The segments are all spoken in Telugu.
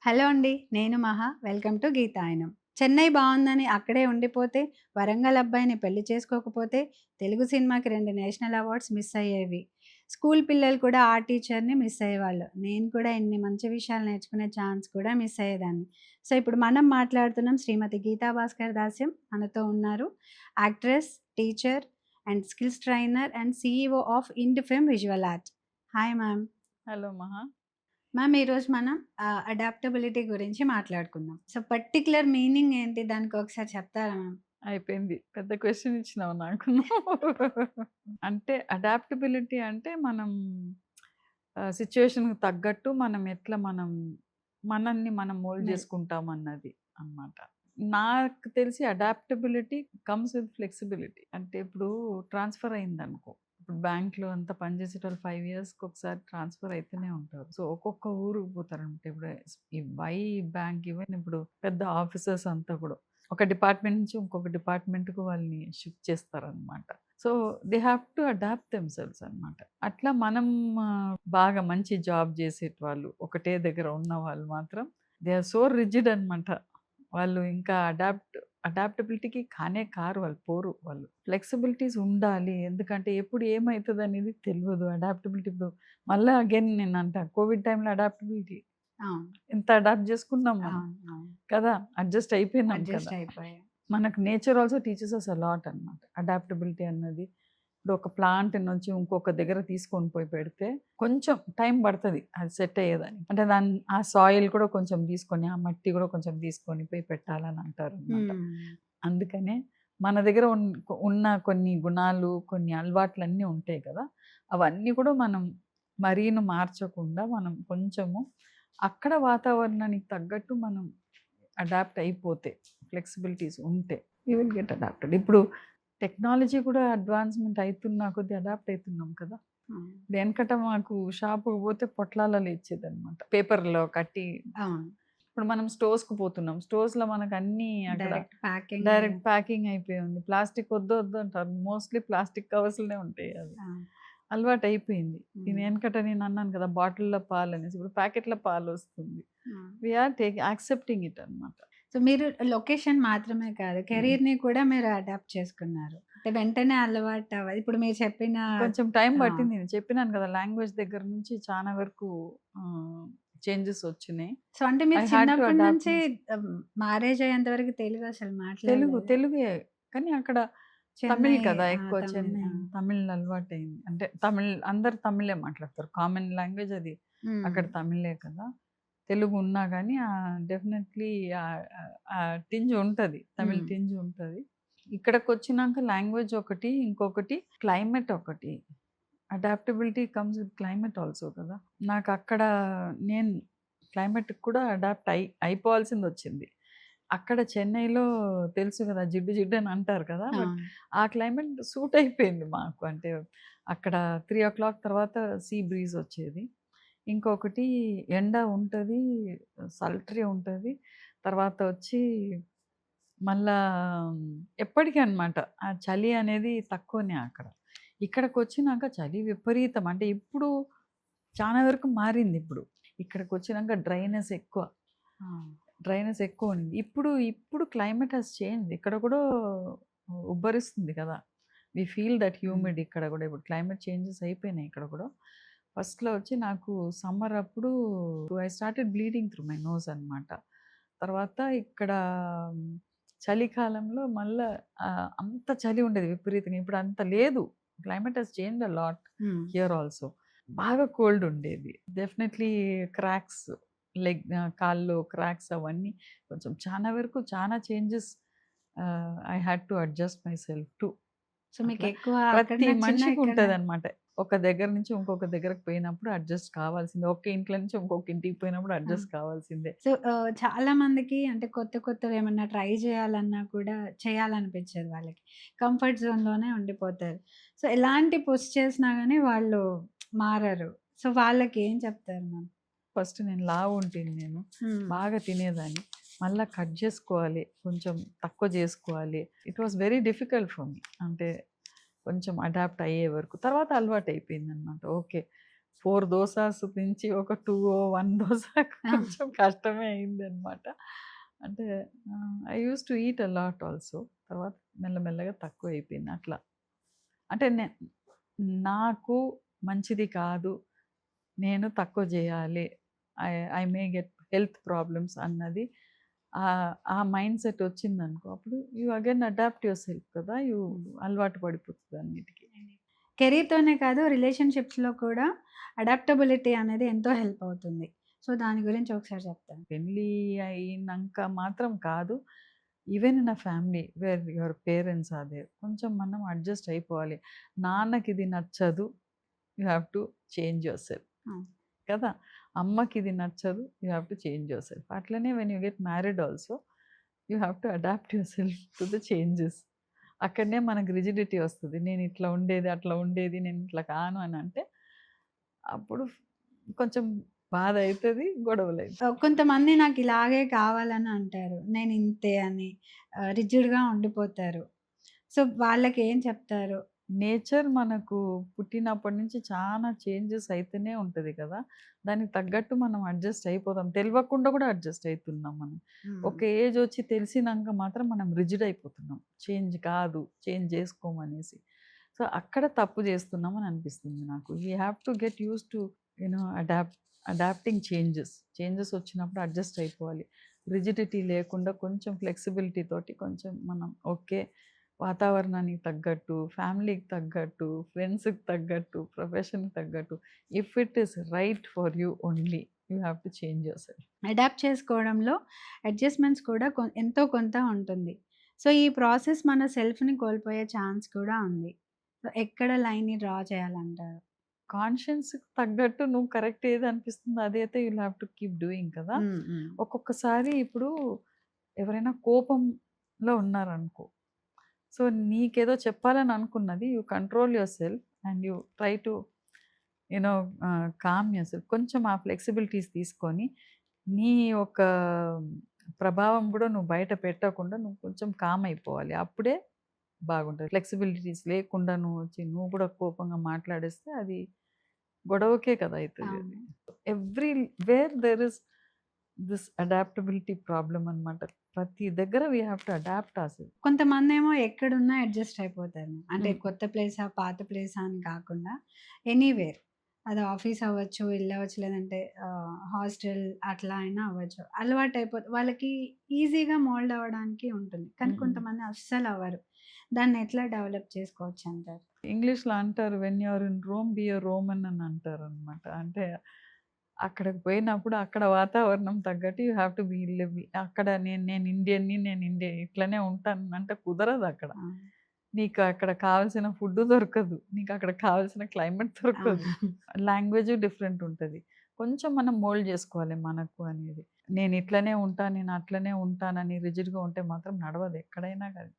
హలో అండి. నేను మహా. Welcome to గీతాయనం. చెన్నై బావుందని అక్కడే ఉండిపోతే, వరంగల్ అబ్బాయిని పెళ్లి చేసుకోకపోతే, తెలుగు సినిమాకి 2 నేషనల్ అవార్డ్స్ మిస్ అయ్యేవి. స్కూల్ పిల్లలు కూడా ఆ టీచర్‌ని మిస్ అయ్యేవాళ్ళు. నేను కూడా ఇన్ని మంచి విషయాలు నేర్చుకునే ఛాన్స్ కూడా మిస్ అయ్యేదాన్ని. సో, ఇప్పుడు మనం మాట్లాడుతున్నాం శ్రీమతి గీతా భాస్కర్ దాస్యం మనతో ఉన్నారు. Actress, teacher and skills trainer and CEO of Ind film visual art. Hi ma'am. Hello Maha! Ma'am, ఈరోజు మనం అడాప్టబిలిటీ గురించి మాట్లాడుకుందాం. సో, పర్టిక్యులర్ మీనింగ్ ఏంటి? దానికి ఒకసారి చెప్తారా మ్యామ్? అయిపోయింది. పెద్ద క్వెషన్ ఇచ్చినావు నాకు నువ్వు. అంటే అడాప్టబిలిటీ అంటే మనం సిట్యుయేషన్‌కి తగ్గట్టు మనల్ని మనం మోల్డ్ మెల్ చేసుకుంటామన్నది అన్నమాట. నాకు తెలిసి అడాప్టబిలిటీ కమ్స్ విత్ ఫ్లెక్సిబిలిటీ. అంటే ఇప్పుడు ట్రాన్స్‌ఫర్ అయిందనుకో. ఇప్పుడు బ్యాంక్‌లో అంతా పనిచేసేటోళ్ళు 5 ఇయర్స్‌కి ఒకసారి ట్రాన్స్‌ఫర్ అయితేనే ఉంటారు. సో, ఒక్కొక్క ఊరికి పోతారనమాట. ఇప్పుడు ఈ బ్యాంక్ ఈవెన్ ఇప్పుడు పెద్ద ఆఫీసర్స్ అంతా కూడా ఒక డిపార్ట్మెంట్ నుంచి ఇంకొక డిపార్ట్మెంట్‌కి వాళ్ళని షిఫ్ట్ చేస్తారనమాట. So, they have to adapt themselves అనమాట. అట్లా మనం బాగా మంచి జాబ్ చేసేటివాళ్ళు, ఒకటే దగ్గర ఉన్నవాళ్ళు మాత్రం దే ఆర్ సో రిజిడ్ అనమాట. వాళ్ళు ఇంకా అడాప్టబిలిటీకి కానే కారు వాళ్ళు పోరు వాళ్ళు. ఫ్లెక్సిబిలిటీస్ ఉండాలి. ఎందుకంటే ఎప్పుడు ఏమైతదనేది తెలవదు. అడాప్టబిలిటీ ఇప్పుడు మళ్ళా అగైన్ నేనంటా కోవిడ్ టైమ్‌లో అడాప్టబిలిటీ అవును. ఎంత అడాప్ట్ చేసుకున్నాం మనం. అవును. అవును. కదా! అడ్జస్ట్ అయిపోయినాం అడ్జస్ట్ కదా! అయిపోయాం. మనకు nature also teaches us a lot అనమాట. అడాప్టబిలిటీ అన్నది. ఇప్పుడు ఒక ప్లాంట్ నుంచి ఇంకొక దగ్గర తీసుకొని పోయి పెడితే కొంచెం టైం పడతది అది సెట్ అయ్యేదానికి. అంటే ఆ సాయిల్ కూడా కొంచెం తీసుకొని, ఆ మట్టి కూడా కొంచెం తీసుకొని పోయి పెట్టాలని అంటారనమాట. హ్మ్. అందుకనే మన దగ్గర ఉన్న కొన్ని గుణాలు, కొన్ని అలవాట్లన్నీ ఉంటాయి కదా! అవన్నీ కూడా మనం మరీను మార్చకుండా మనం కొంచెము అక్కడ వాతావరణానికి తగ్గట్టు మనం అడాప్ట్ అయిపోతే, ఫ్లెక్సిబిలిటీస్ ఉంటే యూ విల్ గెట్ అడాప్టెడ్. ఇప్పుడు టెక్నాలజీ కూడా అడ్వాన్స్‌మెంట్ అయితున్న కొద్దీ అడాప్ట్ అయితున్నాం కదా! అవును. వెనకట మాకు షాపుకి పోతే పొట్లాలలో ఇచ్చేదనమాట. పేపర్‌లో కట్టి. అవును. ఇప్పుడు మనం స్టోర్స్‌కి పోతున్నాం. స్టోర్స్‌లో మనకు అన్నీ అక్కడ డైరెక్ట్ ప్యాకింగ్. డైరెక్ట్ ప్యాకింగ్ అయిపోయి ఉంది. ప్లాస్టిక్ వద్దు వద్దు అంటారు. మోస్ట్‌లీ ప్లాస్టిక్ కవర్స్‌లోనే ఉంటాయి అవి. ఆ! అలవాటయిపోయింది. హ్మ్. వెనకట నేను అన్నాను కదా! బాటిల్‌లో పాలనేసి. ఇప్పుడు ప్యాకెట్‌లో పాలొస్తుంది. ఆ! వి ఆర్ యాక్సెప్టింగ్ ఇట్ అనమాట. సో, మీరు లొకేషన్ మాత్రమే కాదు, హ్మ్. కెరీర్‌ని కూడా మీరు అడాప్ట్ చేసుకున్నారు. అంటే వెంటనే అలవాటు ఇప్పుడు మీరు చెప్పిన కొంచెం టైం ఆ! పట్టింది. నేను చెప్పినాను కదా! లాంగ్వేజ్ దగ్గర నుంచి చాలా వరకు చేంజెస్ వచ్చినాయి. సో, అంటే మీరు ఐ హాడ్ టు చిన్నప్పటి అడాప్ట్ నుంచి మై ఆహ్, మ్యారేజ్ అయ్యేంత వరకు తెలుగు అసలు మాట్లాడలేదా? తెలుగే. కానీ అక్కడ తమిళ్ చెన్నై. కదా! ఆ! ఎక్కువ తమిళ్. చెన్నై ఆ! తమిళ్ అలవాటయింది. అంటే అందరూ తమిళే మాట్లాడతారు. కామన్ లాంగ్వేజ్ అది. హ్మ్. అక్కడ తమిళే కదా! తెలుగు ఉన్నా గానీ డెఫినెట్‌లీ ఆ టింజ్ ఉంటది. తమిళ్ హ్మ్. టింజ్ ఉంటది. ఇక్కడికొచ్చినాక లాంగ్వేజ్ ఒకటి, ఇంకొకటి క్లైమేట్ ఒకటి. Adaptability comes with climate also కదా! నాకక్కడ నేను క్లైమేట్‌కి కూడా అడాప్ట్ అయిపోవాల్సిందొచ్చింది. అక్కడ చెన్నైలో తెలుసు కదా! జిడ్డు జిడ్డు అని అంటారు కదా! బట్ అవును. ఆ క్లైమేట్ సూట్ అయిపోయింది మాకు. అంటే అక్కడ 3:00 తర్వాత సీ బ్రీజ్ వచ్చేది. ఇంకొకటి ఎండ ఉంటది, సల్ట్రీ ఉంటది. తర్వాత వచ్చి మళ్ళా ఎప్పటికి అనమాట. ఆ చలి అనేది తక్కువనే అక్కడ. ఇక్కడికొచ్చినాక చలి విపరీతం. అంటే ఇప్పుడు చాలా వరకు మారిందిప్పుడు. ఇక్కడికొచ్చినాక ఆ! డ్రైనెస్ ఎక్కువుంది. ఇప్పుడు క్లైమేట్ హాస్ చేంజ్డ్. ఇక్కడ కూడా ఉబ్బరిస్తుంది కదా! We feel that hmm. Humid ఇక్కడ గూడా. ఇప్పుడు క్లైమేట్ చేంజెస్ అయిపోయినాయి ఇక్కడ కూడా. ఫస్ట్‌లో వచ్చి నాకు సమ్మర్ అప్పుడు I started bleeding through my nose అనమాట. తర్వాత ఇక్కడ చలికాలంలో మళ్ళా అంత చలి ఉండేది విపరీతంగా. ఇప్పుడు అంత లేదు. Climate has changed a lot hmm. Here also. బాగా కోల్డ్ ఉండేది. డెఫినెట్‌లీ క్రాక్స్ కాల్లో క్రాక్స్ అవన్నీ కొంచెం చాలా వరకు చాలా changes I had to adjust myself to. So, అట్లా మీకెక్కువ అక్కడ ప్రతి నచ్చిందా? మనిషికి ఇక్కడ ఉంటదనమాట. ఒక దగ్గర నుంచి ఇంకొక దగ్గరకి పోయినప్పుడు అడ్జస్ట్ కావాల్సిందే. ఒక ఇంట్లో నుంచి ఇంకొక ఇంటికి పోయినప్పుడు ఆ! అడ్జస్ట్ కావాల్సిందే. సో, చాలా మందికి అంటే కొత్త కొత్తవేమన్నా ట్రై చేయాలన్నా కూడా చేయాలనిపించదు వాళ్ళకి. కంఫర్ట్ జోన్‌లోనే ఉండిపోతారు. సో, ఎలాంటి పుష్ చేసినా గాని వాళ్ళు మారరు. సో, వాళ్ళకేం చెప్తారు మ్యామ్? ఫస్ట్ నేను లావుంటిని నేను. హ్మ్. బాగా తినేదాన్ని. మళ్ళా కట్ జేసుకోవాలి. కొంచెం తక్కువ జేసుకోవాలి. It was very difficult for me. అంటే కొంచెం అడాప్ట్ అయ్యే వరకు. తర్వాత అలవాటయిపోయిందనమాట. ఓకే. 4 దోసాస్ నుంచి ఒక 2 1 దోస కొంచెం కష్టమే అయిందనమాట. అంటే I used to eat a lot also. తర్వాత మెల్లమెల్లగా తక్కువైపోయింది అట్లా. అంటే నాకు మంచిది కాదు. నేను తక్కువ జేయాలి. I I may get health problems అన్నది ఆ మైండ్‌సెట్ వచ్చిందనుకో, అప్పుడు you again adapt yourself కదా! అలవాటు పడిపోతుంది అన్నిటికి. కెరీర్‌తోనే కాదు రిలేషన్‌షిప్స్‌లో కూడా అడాప్టబిలిటీ అనేది ఎంతో హెల్ప్ అవుతుంది. సో, దాని గురించి ఒకసారి చెప్తారా? పెళ్లి అయినంక మాత్రం కాదు. Even in a family where your parents are there. కొంచెం మనం అడ్జస్ట్ అయిపోవాలి. నాన్నకిది నచ్చదు. You have to change yourself. అవును. కదా! అమ్మకిది నచ్చదు. You have to change yourself. అట్లనే when you get married also you have to adapt yourself to the changes. అక్కడనే మనకు రిజిడిటీ వస్తది. నేను ఇట్లా ఉండేది, అట్లా ఉండేది, నేను ఇట్లా కాను అని అంటే, అప్పుడు కొంచెం బాధ అయితది, గొడవలైతాయి. కొంతమంది నాకు ఇలాగే కావాలని అంటారు. నేను ఇంతే అని రిజిడ్‌గా ఉండిపోతారు. సో, వాళ్ళకి ఏం చెప్తారు? నేచర్ మనకు పుట్టినప్పటి నుంచి చాలా చేంజెస్ అయితేనే ఉంటది కదా! దానికి తగ్గట్టు మనం అడ్జస్ట్ అయిపోతాం. తెలవకుండా కూడా అడ్జస్ట్ అయితున్నాం మనం. ఒక ఏజ్ వచ్చి తెలిసినంక మాత్రం మనం రిజిడ్ అయిపోతున్నాం. చేంజ్ కాదు, చేంజ్ చేసుకోమనేసి. సో, అక్కడ తప్పు చేస్తున్నామని అనిపిస్తుంది నాకు. You have to get used to adapting changes. Changes వచ్చినప్పుడు అడ్జస్ట్ అయిపోవాలి. రిజిడిటీ లేకుండా కొంచెం ఫ్లెక్సిబిలిటీ తోటి కొంచెం మనం ఓకే. వాతావరణానికి తగ్గట్టు, ఫ్యామిలీకి తగ్గట్టు, ఫ్రెండ్స్‌కి తగ్గట్టు, ప్రొఫెషన్‌కి తగ్గట్టు, if it is right for you only you have to change yourself. Adapt చేసుకోవడంలో అడ్జస్ట్‌మెంట్స్ కూడా ఎంతో కొంత ఉంటుంది. సో, ఈ ప్రాసెస్ మన సెల్ఫ్‌ని కోల్పోయే ఛాన్స్ కూడా ఉంది. సో, ఎక్కడ లైన్‌ని డ్రా చేయాలంటారు? కాన్షియన్స్‌కి తగ్గట్టు నువ్వు కరెక్ట్ ఏది అనిపిస్తుందో అదైతే you'll have to keep doing కదా! ఒక్కొక్కసారి ఇప్పుడు ఎవరైనా కోపంలో ఉన్నారనుకో, సో, నీకేదో చెప్పాలని అనుకున్నది you control yourself and you try to you know calm yourself. కొంచెం ఆ ఫ్లెక్సిబిలిటీస్ తీసుకొని, నీ యొక్క ప్రభావం కూడా నువ్వు బయట పెట్టకుండా నువ్వు కొంచెం కామ్ అయిపోవాలి. అప్పుడే బాగుంటది. ఫ్లెక్సిబిలిటీస్ లేకుండా నువ్వు కూడా కోపంగా మాట్లాడేస్తే అది గొడవకే కదా అయితది అది. అవును. Everywhere there is this adaptability problem అనమాట. ప్రతి దగ్గర we have to adapt ourselves. కొంతమందేమో ఎక్కడున్నా అడ్జస్ట్ అయిపోతారు. అంటే హ్మ్. కొత్త ప్లేసా, పాత ప్లేసా అని కాకుండా ఎనీవేర్. అది ఆఫీస్ అవ్వచ్చు, ఇల్లు అవ్వచ్చు, లేదంటే హాస్టల్ అట్లా అయినా అవ్వచ్చు. వాళ్ళకి ఈజీగా మోల్డ్ అవ్వడానికి ఉంటుంది. కానీ కొంతమంది అస్సలు అవ్వరు. దాన్ని ఎట్లా డెవలప్ చేసుకోవచ్చంటారు? ఇంగ్లీష్‌లో అంటారు when you are in Rome be a Roman అని అంటారనమాట. అంటే అక్కడికి పోయినప్పుడు అక్కడ వాతావరణం తగ్గట్టు you have to be live. అక్కడ నేను ఇండియన్‌ని, నేను ఇండియన్ ఇట్లనే ఉంటాను అంటే కుదరదక్కడ. ఆ! నీకు అక్కడ కావాల్సిన ఫుడ్ దొరకదు. నీకు అక్కడ కావాల్సిన క్లైమేట్ దొరకదు. అవును. లాంగ్వేజ్ డిఫరెంట్ ఉంటది. కొంచెం మనం మోల్డ్ చేసుకోవాలి మనకు అనేది. నేను ఇట్లనే ఉంటా, నేను అట్లనే ఉంటానని రిజిడ్‌గా ఉంటే మాత్రం నడవదు ఎక్కడైనా గాని.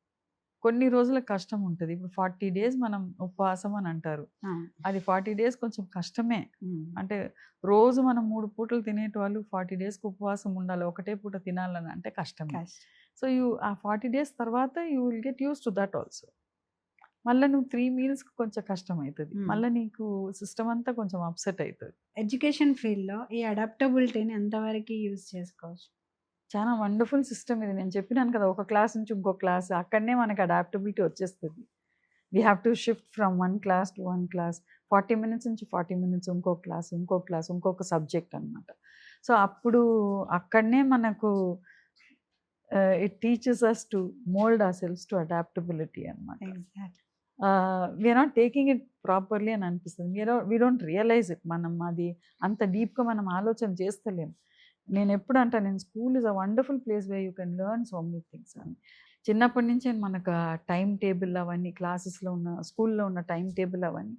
కొన్ని రోజుల కష్టం ఉంటది. ఇప్పుడు 40 డేస్ మనం ఉపవాసం అని అంటారు. అవును. అది 40 డేస్ కొంచెం కష్టమే. హ్మ్. అంటే రోజు మనం 3 పూటలు తినేటోళ్ళు 40 డేస్‌కి ఉపవాసం ఉండాలి. ఒకటే పూట తినాలని అంటే కష్టమే. కష్టం. సో, ఆ 40 డేస్ తర్వాత you will get used to that also. మళ్ళా నువ్వు 3 మీల్స్‌కి కొంచెం కష్టమైతది. హ్మ్. మళ్ళా నీకు సిస్టమ్ అంతా కొంచెం అప్‌సెట్ అయితది. ఎడ్యుకేషన్ ఫీల్డ్‌లో ఈ అడాప్టబిలిటీని ఎంతవరకు యూజ్ చేసుకోవచ్చు? చాలా వండర్‌ఫుల్ సిస్టమ్ ఇది. నేను చెప్పినాను కదా! ఒక క్లాస్ నుంచి ఇంకో క్లాస్ అక్కడనే మనకు అడాప్టబిలిటీ వచ్చేస్తది. We have to shift from one class to one class. 40 minutes నుంచి 40 మినిట్స్ ఇంకో క్లాస్, ఇంకో క్లాస్, ఇంకొక సబ్జెక్ట్ అనమాట. సో, అప్పుడు అక్కడనే మనకు it teaches us to mould ourselves to adaptability అనమాట. Exactly. We are not taking it properly అని అనిపిస్తది. We don't realise it. మనం అది అంత డీప్‌గా మనం ఆలోచన చేస్తలేం. నేనెప్పుడు అంటా నేను school is a wonderful place where you can learn so many things అని. చిన్నప్పటి నుంచే మనకు ఆ టైమ్ టేబుల్ అవన్నీ క్లాసెస్‌లో ఉన్న స్కూల్‌లో ఉన్న టైమ్ టేబుల్ అవన్నీ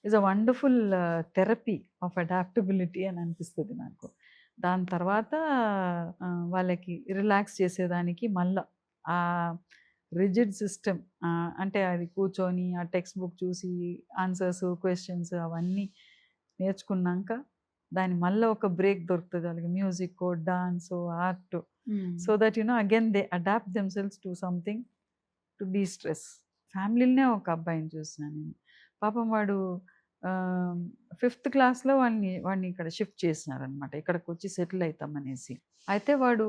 is a wonderful therapy of adaptability అని అనిపిస్తది నాకు. దాని తర్వాత వాళ్ళకి రిలాక్స్ చేసేదానికి మళ్ళా రిజిడ్ సిస్టమ్ అంటే అది కూర్చొని ఆ టెక్స్ట్ బుక్ చూసి ఆన్సర్స్, క్వెషన్స్ అవన్నీ నేర్చుకున్నాక దాని మళ్ళా ఒక బ్రేక్ దొరుకుతది వాళ్ళకి. మ్యూజిక్కో, డాన్సో, ఆర్టో. Hmm. So that again they adapt themselves to something to destress. ఫ్యామిలీలోనే ఒక అబ్బాయిని చూసినా నేను. పాపం వాడు ఫిఫ్త్ క్లాస్‌లో వాడిని ఇక్కడ షిఫ్ట్ చేసినారనమాట. ఇక్కడికొచ్చి సెటిల్ అయితామనేసి. అయితే వాడు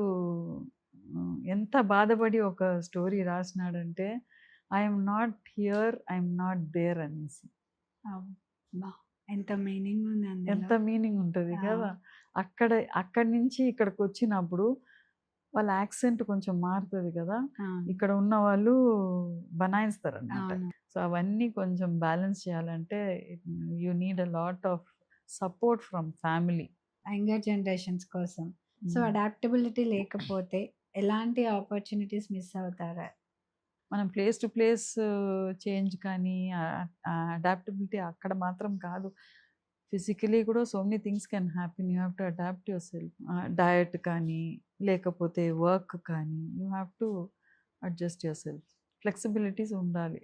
ఎంత బాధపడి ఒక స్టోరీ రాసినాడంటే, I am not here, I am not there అనేసి. అబ్బా! ఎంత మీనింగ్ ఉంది అందులో. ఎంత మీనింగ్ ఉంటది ఆ! కదా! అక్కడి నుంచి ఇక్కడికొచ్చినప్పుడు వాళ్ళ యాక్సెంట్ కొంచెం మారుతది కదా! అవును. ఇక్కడ ఉన్నవాళ్ళు బనాయిస్తారనమాట. అవును. సో, అవన్నీ కొంచెం బ్యాలెన్స్ చేయాలంటే you need a lot of support from family. Younger generations కోసం. So, hmm. అడాప్టబిలిటీ లేకపోతే ఎలాంటి ఆపర్చునిటీస్ మిస్ అవుతారా? మనం ప్లేస్ టు ప్లేస్ చేంజ్ కానీ అడాప్టబిలిటీ అక్కడ మాత్రం కాదు. ఫిజికలీ కూడా so many things can happen. You have to adapt yourself. Diet కానీ, లేకపోతే వర్క్ కానీ, you have to adjust yourself. Flexibilities ఉండాలి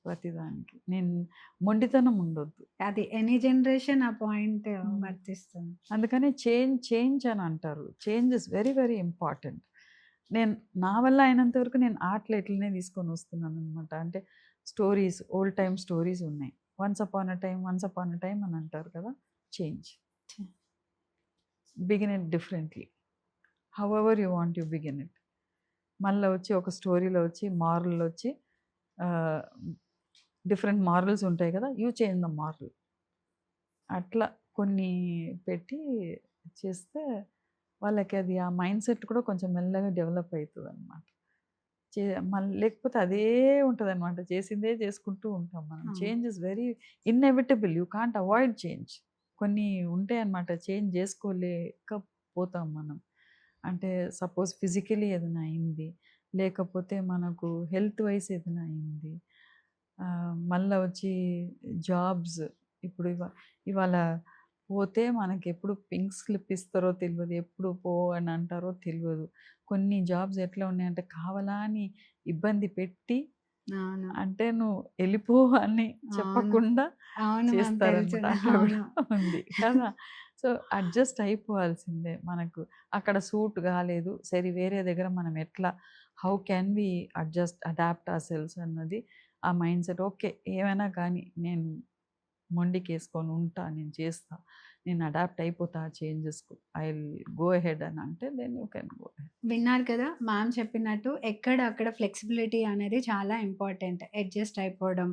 ప్రతిదానికి. మొండితనం ఉండొద్దు. అది ఎనీ జనరేషన్ ఆ పాయింట్ హ్మ్. వర్తిస్తుంది. అందుకనే చేంజ్ అని అంటారు. Change is very very important. నా వల్ల అయినంత వరకు నేను ఆర్ట్‌లో ఇట్లనే తీసుకొని వస్తున్నాననమాట. అంటే స్టోరీస్, ఓల్డ్ టైమ్ స్టోరీస్ ఉన్నాయి. వన్స్ అపాన్ ఎ టైమ్ అని అంటారు కదా! Change. Begin it differently. However you want you begin it. మళ్ళా వచ్చి ఒక స్టోరీలో వచ్చి మారల్ వచ్చి డిఫరెంట్ మారల్స్ ఉంటాయి కదా! You change the moral. అట్లా కొన్ని పెట్టి చేస్తే వాళ్ళకి అది ఆ మైండ్ సెట్ కూడా కొంచెం మెల్లగా డెవలప్ అవుతదనమాట. లేకపోతే అదే ఉంటదనమాట. చేసిందే చేసుకుంటూ ఉంటాం మనం. అవును. Change is very inevitable. You can't avoid change. కొన్ని ఉంటాయన్నమాట చేంజ్ చేసుకోలేకపోతాం మనం. అంటే సపోజ్ ఫిజికల్లీ ఏదైనా అయింది, లేకపోతే మనకు హెల్త్ వైస్ ఏదైనా అయింది. మళ్ళా వచ్చి జాబ్స్ ఇప్పుడు ఇవాళ పోతే మనకెప్పుడు పింక్ స్లిప్ ఇస్తారో తెలవదు. ఎప్పుడు పో అని అంటారో తెలవదు. కొన్ని జాబ్స్ ఎట్లా ఉన్నాయంటే కావాలా అని ఇబ్బంది పెట్టి అవును. అంటే నువ్వు ఎళ్ళిపో అని అవును. చెప్పకుండా అవును మ్యామ్. తెలుసు. చేస్తారనమాట. అట్లా కూడా అవును. ఉంది కదా! సో, అడ్జస్ట్ అయిపోవాల్సిందే. మనకు అక్కడ సూట్ కాలేదు. సరే వేరే దగ్గర మనం ఎట్లా how can we adapt our అన్నది ఆ మైండ్‌సెట్. ఓకే. ఏమైనా కానీ నేను మొండికేసుకొని ఉంటా. నేను చేస్తా. నేను అడాప్ట్ అయిపోతా ఆ చేంజెస్‌కు. ఐ విల్ గో అహెడ్ అని అంటే then you can go ahead. విన్నారు కదా! మ్యామ్ చెప్పినట్టు ఎక్కడ అక్కడ ఫ్లెక్సిబిలిటీ అనేది చాలా ఇంపార్టెంట్. అడ్జస్ట్ అయిపోవడం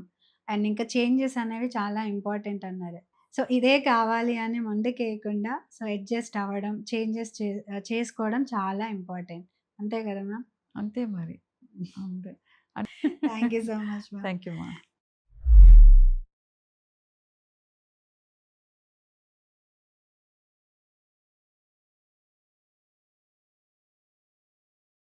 అండ్ ఇంకా చేంజెస్ అనేవి చాలా ఇంపార్టెంట్ అన్నారు. సో, ఇదే కావాలి అని మొండికేయకుండా సో, అడ్జస్ట్ అవ్వడం, చేంజెస్ చేసుకోవడం చాలా ఇంపార్టెంట్. అంతే కదా మ్యామ్? అంతే మరి. అంతే. Thank you so much ma'am. Thank you మా.